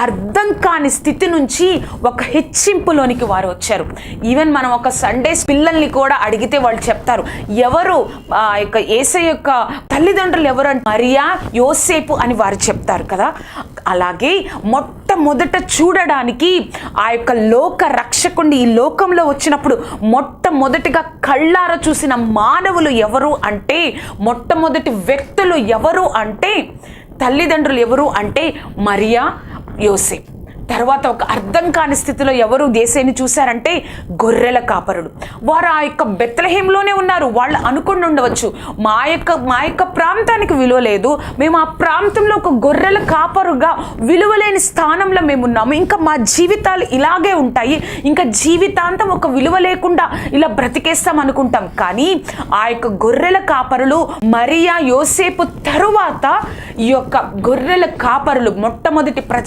అర్థం కాని స్థితి నుంచి ఒక హెచ్చింపులోనికి వారు వచ్చారు. ఈవెన్ మనం ఒక సండేస్ పిల్లల్ని కూడా అడిగితే వాళ్ళు చెప్తారు, ఎవరు యేసయ్య యొక్క తల్లిదండ్రులు ఎవరు అంటే మరియా యోసేపు అని వారు చెప్తారు కదా. అలాగే మొట్టమొదట చూడడానికి ఆ యొక్క లోక రక్షకుడిని ఈ లోకంలో వచ్చినప్పుడు మొట్టమొదటిగా కళ్ళార చూసిన మానవులు ఎవరు అంటే, మొట్టమొదటి వ్యక్తులు ఎవరు అంటే, తల్లిదండ్రులు ఎవరు అంటే మరియా యోసేపు. తర్వాత ఒక అర్థం కాని స్థితిలో ఎవరు యేసయ్యని చూశారంటే గొర్రెల కాపరులు. వారు ఆ యొక్క బెత్లెహేంలోనే ఉన్నారు. వాళ్ళు అనుకుని ఉండవచ్చు, మా యొక్క ప్రాంతానికి విలువ లేదు, మేము ఆ ప్రాంతంలో ఒక గొర్రెల కాపరుగా విలువలేని స్థానంలో మేము ఉన్నాము, ఇంకా మా జీవితాలు ఇలాగే ఉంటాయి, ఇంకా జీవితాంతం ఒక విలువ లేకుండా ఇలా బ్రతికేస్తాం అనుకుంటాం. కానీ ఆ యొక్క గొర్రెల కాపరులు మరియా యోసేపు తరువాత ఈ యొక్క గొర్రెల కాపరులు మొట్టమొదటి